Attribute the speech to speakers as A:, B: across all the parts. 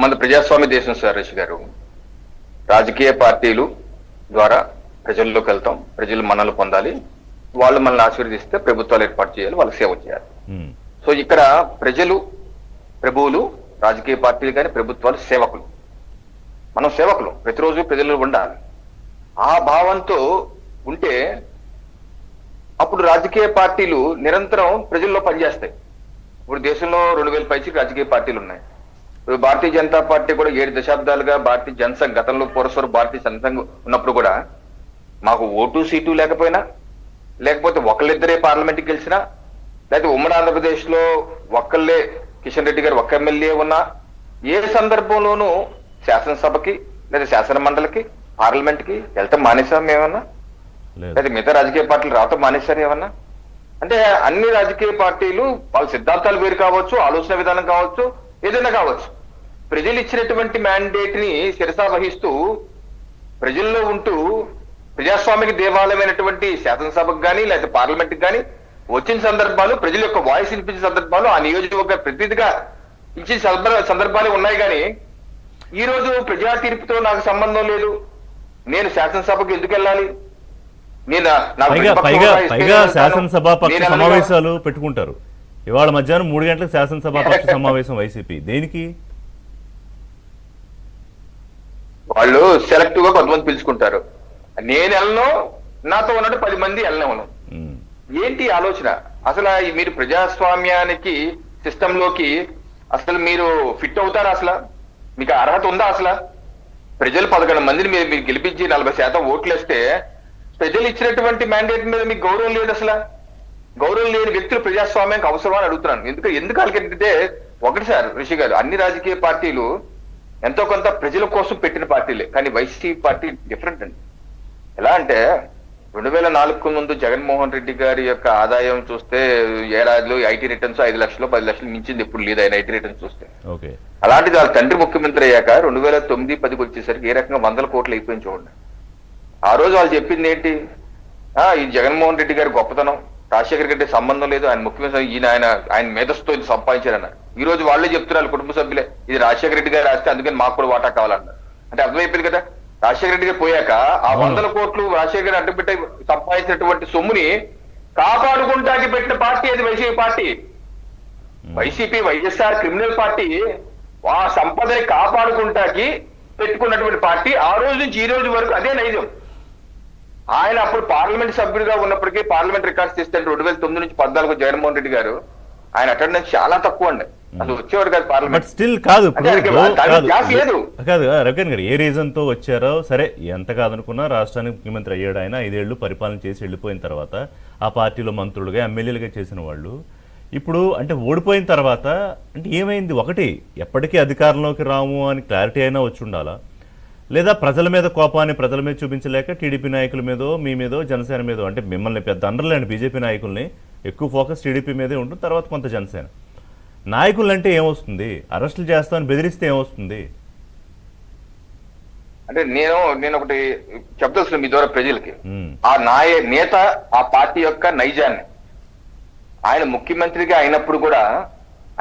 A: మన ప్రజాస్వామ్య దేశం సార్ రిషి గారు. రాజకీయ పార్టీలు ద్వారా ప్రజల్లోకి వెళ్తాం, ప్రజలు మనల్ని పొందాలి, వాళ్ళు మనల్ని ఆశీర్వదిస్తే ప్రభుత్వాలు ఏర్పాటు చేయాలి, వాళ్ళకి సేవ చేయాలి. సో ఇక్కడ ప్రజలు, ప్రభువులు, రాజకీయ పార్టీలు కానీ ప్రభుత్వాలు సేవకులు. మనం సేవకులు, ప్రతిరోజు ప్రజలు ఉండాలి. ఆ భావంతో ఉంటే అప్పుడు రాజకీయ పార్టీలు నిరంతరం ప్రజల్లో పనిచేస్తాయి. ఇప్పుడు దేశంలో 2000 పైచి రాజకీయ పార్టీలు ఉన్నాయి. ఇప్పుడు భారతీయ జనతా పార్టీ కూడా 7 దశాబ్దాలుగా భారతీయ జనసంఘ్, గతంలో పూర్వస్వరం భారతీయ జనసంఘ్ ఉన్నప్పుడు కూడా మాకు ఓటు సీటు లేకపోయినా, లేకపోతే ఒకళ్ళిద్దరే పార్లమెంట్కి గెలిచినా, లేకపోతే ఉమ్మడి ఆంధ్రప్రదేశ్ లో ఒక్కళ్ళే కిషన్ రెడ్డి గారు ఒక్క ఎమ్మెల్యే ఉన్నా, ఏ సందర్భంలోనూ శాసనసభకి లేదా శాసన మండలికి పార్లమెంట్ కి వెళ్తాం మానేసాం ఏమన్నా, లేదా మిగతా రాజకీయ పార్టీలు రావటం మానేశారు ఏమన్నా? అంటే అన్ని రాజకీయ పార్టీలు వాళ్ళ సిద్ధాంతాలు వేరు కావచ్చు, ఆలోచన విధానం కావచ్చు, ఏదైనా కావచ్చు, ప్రజలు ఇచ్చినటువంటి మ్యాండేట్ ని శిరసా వహిస్తూ ప్రజల్లో ఉంటూ ప్రజాస్వామిక దేవాలయమైనటువంటి శాసనసభకు కానీ లేదా పార్లమెంట్కి కానీ వచ్చిన సందర్భాలు, ప్రజల యొక్క వాయిస్ వినిపించిన సందర్భాలు, ఆ నియోజకవర్గ ప్రతినిధిగా ఇచ్చిన సందర్భాలు ఉన్నాయి. కానీ ఈ రోజు ప్రజా తీర్పుతో నాకు సంబంధం లేదు, నేను శాసనసభకు ఎందుకు వెళ్ళాలి,
B: పైగా శాసనసభాపక్ష సమావేశాలు పెట్టుకుంటారు. ఇవాళ మధ్యాహ్నం 3 గంటలకు శాసనసభాపక్ష సమావేశం వైసీపీ. దేనికి?
A: వాళ్ళు సెలెక్టివ్ గా కొంతమంది పిలుచుకుంటారు. నేను వెళ్ళను, నాతో ఉన్నట్టు 10 మంది వెళ్ళను. ఏంటి ఆలోచన? అసలు మీరు ప్రజాస్వామ్యానికి, సిస్టమ్ లోకి అసలు మీరు ఫిట్ అవుతారా? అసలు మీకు అర్హత ఉందా? అసలు ప్రజలు 11 మందిని మీరు గెలిపించి 40% ఓట్లేస్తే ప్రజలు ఇచ్చినటువంటి మ్యాండేట్ మీద మీకు గౌరవం లేదు. అసలు గౌరవం లేని వ్యక్తులు ప్రజాస్వామ్యానికి అవసరం అని అడుగుతున్నాను. ఎందుకు వాళ్ళకంటే ఒకటి సార్ రిషి గారు, అన్ని రాజకీయ పార్టీలు ఎంతో కొంత ప్రజల కోసం పెట్టిన పార్టీలే. కానీ వైసీపీ పార్టీ డిఫరెంట్ అండి. ఎలా అంటే 2004 ముందు జగన్మోహన్ రెడ్డి గారి యొక్క ఆదాయం చూస్తే ఏడాదిలో ఐటీ రిటర్న్స్ 5 లక్షలు 10 లక్షలు మించింది ఎప్పుడు లేదు ఆయన ఐటీ రిటర్న్స్ చూస్తే. అలాంటిది వాళ్ళ తండ్రి ముఖ్యమంత్రి అయ్యాక 2009-10 వచ్చేసరికి ఏ రకంగా 100 కోట్లు అయిపోయింది చూడండి. ఆ రోజు వాళ్ళు చెప్పింది ఏంటి? ఈ జగన్మోహన్ రెడ్డి గారి గొప్పతనం, రాజశేఖర రెడ్డి సంబంధం లేదు, ఆయన ముఖ్యమంత్రి, ఆయన మేధస్సుతో ఇది సంపాదించారన్నారు. ఈ రోజు వాళ్ళే చెప్తున్నారు, కుటుంబ సభ్యులే, ఇది రాజశేఖర రెడ్డి గారు రాస్తే అందుకని మాకు కూడా వాటా కావాలన్నారు. అంటే అర్థమైపోయింది కదా, రాజశేఖర రెడ్డి గారు పోయాక ఆ 100 కోట్లు రాజశేఖర రెడ్డి అడ్డుపెట్టి సంపాదించినటువంటి సొమ్ముని కాపాడుకుంటాకి పెట్టిన పార్టీ అది YCP party. YCP, YSR criminal party ఆ సంపదని కాపాడుకుంటాకి పెట్టుకున్నటువంటి పార్టీ. ఆ రోజు నుంచి ఈ రోజు వరకు అదే నైజం. ఆయన అప్పుడు పార్లమెంట్ సభ్యుడిగా ఉన్నప్పటికీ పార్లమెంట్ రికార్డ్స్ తీస్తే 2009 నుంచి 14 జగన్మోహన్ రెడ్డి గారు ఆయన అటెండెన్స్ చాలా తక్కువ అండి, అసలు వచ్చేవాడు కాదు పార్లమెంట్.
B: స్టిల్ కాదు
A: లేదు
B: కాదు రవికిరణ్ గారు, ఏ రీజన్ తో వచ్చారో సరే, ఎంత కాదనుకున్నా రాష్ట్రానికి ముఖ్యమంత్రి అయ్యాడు ఆయన. 5 ఏళ్లు పరిపాలన చేసి వెళ్ళిపోయిన తర్వాత ఆ పార్టీలో మంత్రులుగా, ఎమ్మెల్యేలుగా చేసిన వాళ్ళు ఇప్పుడు అంటే ఓడిపోయిన తర్వాత అంటే ఏమైంది? ఒకటి, ఎప్పటికీ అధికారంలోకి రాము అని క్లారిటీ అయినా వచ్చి ఉండాలా, లేదా ప్రజల మీద కోపాన్ని ప్రజల మీద చూపించలేక టీడీపీ నాయకుల మీదో, మీ మీదో, జనసేన మీదో, అంటే మిమ్మల్ని పెద్ద అండర్లేండి బీజేపీ నాయకుల్ని, ఎక్కువ ఫోకస్ టీడీపీ మీదే ఉంటుంది, తర్వాత కొంత జనసేన నాయకులు అంటే ఏమొస్తుంది? అరెస్టులు చేస్తామని బెదిరిస్తే ఏమొస్తుంది?
A: అంటే నేను ఒకటి చెప్తాను మీ ద్వారా ప్రజలకి, ఆ నేత ఆ పార్టీ యొక్క నైజాన్ని, ఆయన ముఖ్యమంత్రిగా అయినప్పుడు కూడా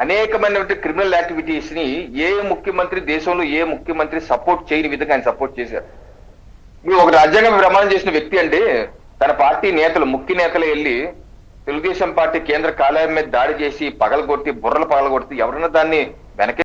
A: అనేకమైనటువంటి క్రిమినల్ యాక్టివిటీస్ ని ఏ ముఖ్యమంత్రి, దేశంలో ఏ ముఖ్యమంత్రి సపోర్ట్ చేయని విధంగా ఆయన సపోర్ట్ చేశారు. మీరు ఒక రాజ్యాంగం ప్రమాణం చేసిన వ్యక్తి అండి, తన పార్టీ నేతలు, ముఖ్య నేతలు వెళ్ళి తెలుగుదేశం పార్టీ కేంద్ర కార్యాలయం మీద దాడి చేసి పగలగొట్టి, బుర్రలు పగలగొడితే ఎవరన్నా దాన్ని వెనక